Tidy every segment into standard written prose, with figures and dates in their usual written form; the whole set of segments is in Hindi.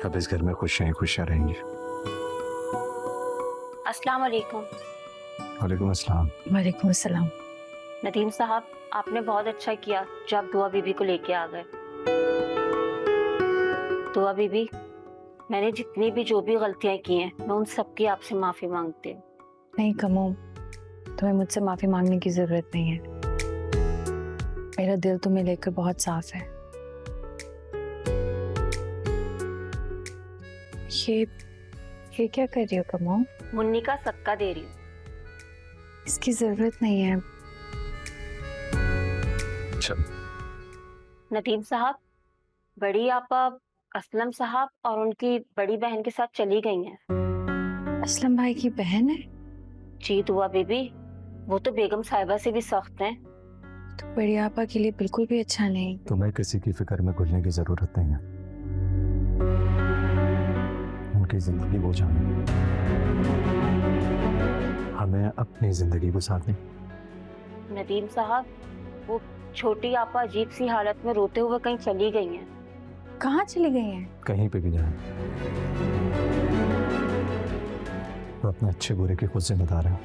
सब इस घर में खुशियाँ रहेंगी। अस्सलाम वालेकुम। वालेकुम अस्सलाम। वालेकुम अस्सलाम। नदीम साहब, आपने बहुत अच्छा किया जब आप दुआ बीबी को लेके आ गए। दुआ बीबी, मैंने जितनी भी जो भी गलतियां की हैं, मैं उन सब की आपसे माफी मांगती हूँ। नहीं कमो, तुम्हें मुझसे माफी मांगने की जरूरत नहीं है। मेरा दिल तुम्हें लेकर बहुत साफ है। ये क्या कर रही हो कमो? मुन्नी का सदका दे रही हूँ। इसकी जरूरत नहीं है। अच्छा, नदीम साहब, बड़ी आपा असलम साहब और उनकी बड़ी बहन के साथ चली गई हैं। असलम भाई की बहन है? जी दुआ बीबी, वो तो बेगम साहिबा से भी सख्त हैं। तो बड़ी आपा के लिए बिल्कुल भी अच्छा नहीं। तुम्हें किसी की फिक्र में घुलने की जरूरत नहीं है। उनकी जिंदगी वो जाने, हमें अपनी जिंदगी गुजारनी। नदीम साहब, वो छोटी आपा अजीब सी हालत में रोते हुए कहीं चली गई हैं। कहाँ चली गई हैं? कहीं पे भी जाए, वो अपने अच्छे बुरे के खुद जिम्मेदार है।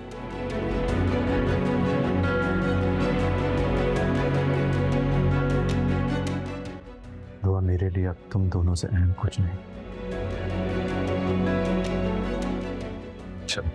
दुआ मेरे लिए अब तुम दोनों से अहम कुछ नहीं। चलो।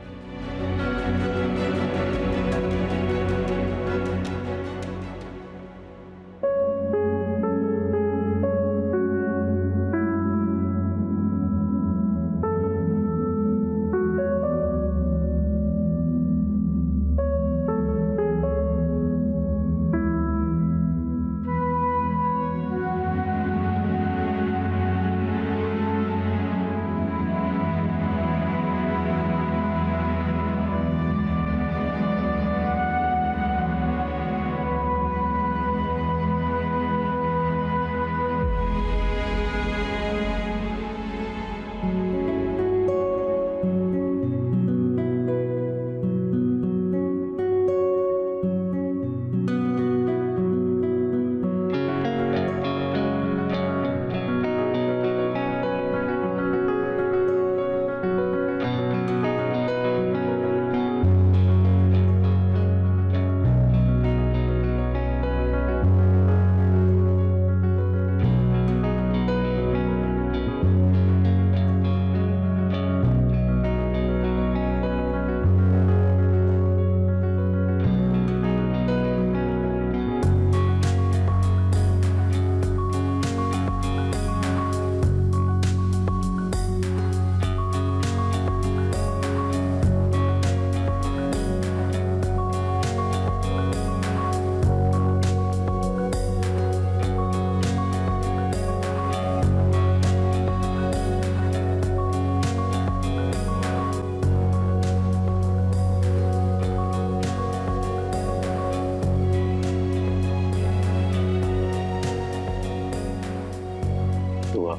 दुआ,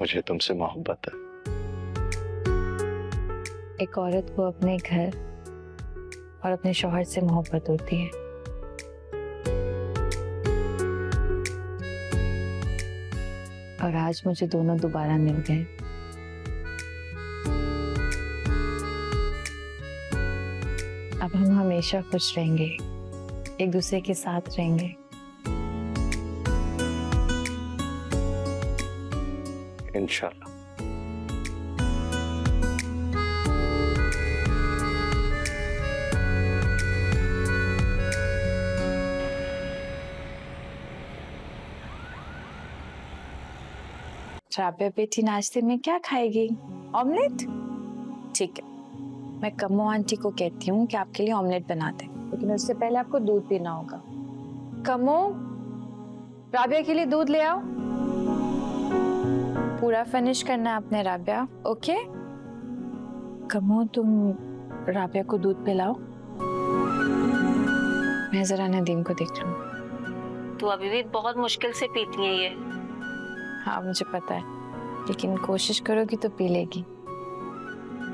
मुझे तुमसे मोहब्बत है। एक औरत को अपने घर और अपने शौहर से मोहब्बत होती है। और आज मुझे दोनों दोबारा मिल गए। अब हम हमेशा खुश रहेंगे, एक दूसरे के साथ रहेंगे। इंशाल्लाह। राबिया बेटी नाश्ते में क्या खाएगी? ऑमलेट? ठीक है, मैं कम्मो आंटी को कहती हूँ कि आपके लिए ऑमलेट बना दे, लेकिन उससे पहले आपको दूध पीना होगा। कम्मो, राबिया के लिए दूध ले आओ। पूरा फिनिश करना है आपने राबिया, ओके? कम्मो, तुम राबिया को दूध पिलाओ। मैं जरा नदीम को देख लूँ। तो अभी भी बहुत मुश्किल से पीती हैं ये। हाँ मुझे पता है, लेकिन कोशिश करोगी तो पी लेगी,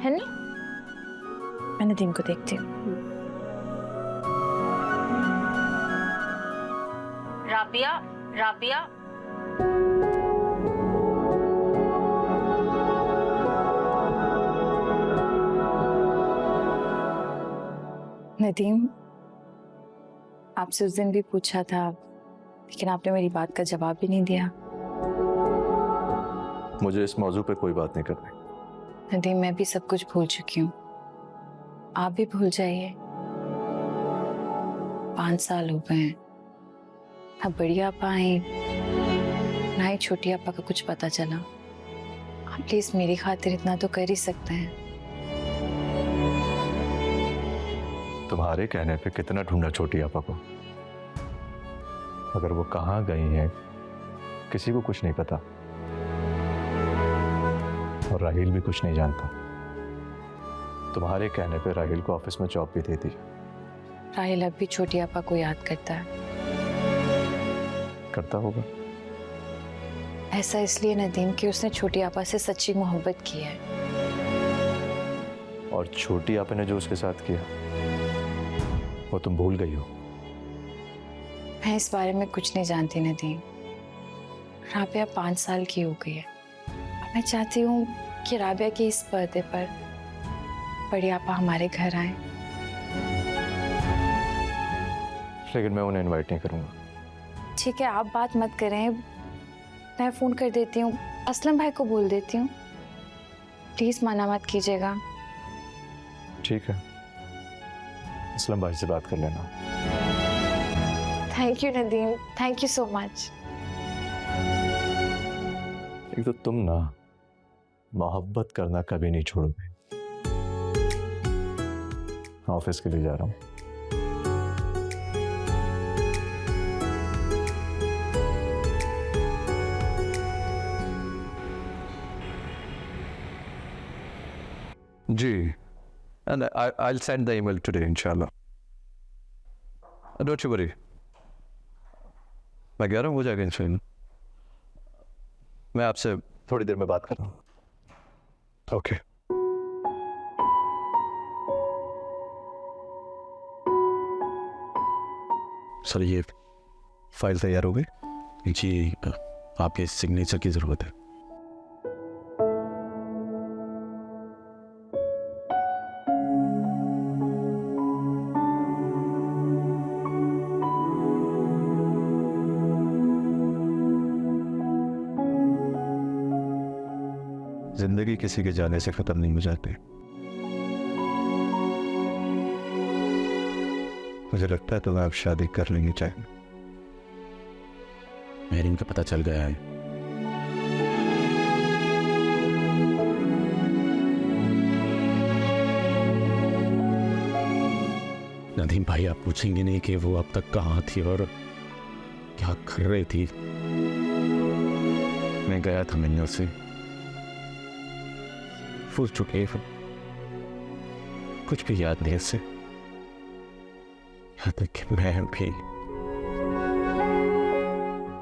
है ना? मैं नदीम को देखती हूँ। राबिया, राबिया। नदीम, आपसे उस दिन भी पूछा था, लेकिन आपने मेरी बात का जवाब भी नहीं दिया। मुझे इस मौजू पे कोई बात नहीं करनी। नदीम, मैं भी सब कुछ भूल चुकी हूँ, आप भी भूल जाइए। 5 साल हो गए हैं, अब बड़ी आपा आई, ना ही छोटी आपा का कुछ पता चला। आप प्लीज मेरी खातिर इतना तो कर ही सकते हैं। तुम्हारे कहने पे कितना ढूंढा छोटी आपा को, अगर वो कहाँ गई हैं किसी को कुछ नहीं पता, और राहिल भी कुछ नहीं जानता। तुम्हारे कहने पे राहिल को ऑफिस में जॉब भी दे दी। राहिल अब भी छोटी आपा को याद करता है। करता होगा। ऐसा इसलिए नदीम कि उसने छोटी आपा से सच्ची मोहब्बत की है। और छोटी आपा ने जो उसके साथ किया वो तुम भूल गई हो। मैं इस बारे में कुछ नहीं जानती नदीम। राबिया 5 साल की हो गई है। मैं चाहती हूँ कि राबिया के इस पर्दे पर बड़ी आपा हमारे घर आए। लेकिन मैं उन्हें इनवाइट नहीं करूंगा। ठीक है, आप बात मत करें, मैं फोन कर देती हूँ, असलम भाई को बोल देती हूँ। प्लीज मना मत कीजिएगा। ठीक है, असलम भाई से बात कर लेना। Thank you Nadeem, thank you so much. एक तो तुम ना मोहब्बत करना कभी नहीं छोड़ोगे। ऑफिस के लिए जा रहा हूँ। जी, and I'll send the email today, inshallah. Don't you worry. मैं कह रहा हूँ हो जाएगा इंशाल्लाह। मैं आपसे थोड़ी देर में बात कर रहा हूँ। ओके। सर, ये फाइल तैयार हो गई? जी, आपके सिग्नेचर की ज़रूरत है। जिंदगी किसी के जाने से खत्म नहीं हो जाती। मुझे लगता है तुम्हें आप शादी कर लेनी चाहिए। मेहरीन का पता चल गया है। नदीम भाई, आप पूछेंगे नहीं कि वो अब तक कहाँ थी और क्या कर रही थी? मैं गया था मिलने उससे, भूल चुके हैं, कुछ भी याद नहीं उससे, यहाँ तक कि मैं भी।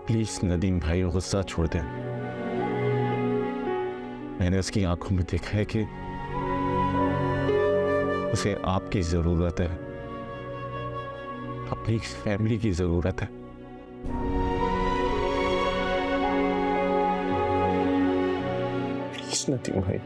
प्लीज नदीम भाई, गुस्सा छोड़ दें। मैंने उसकी आंखों में देखा है कि उसे आपकी जरूरत है, अपनी फैमिली की जरूरत है। प्लीज नदीम भाई।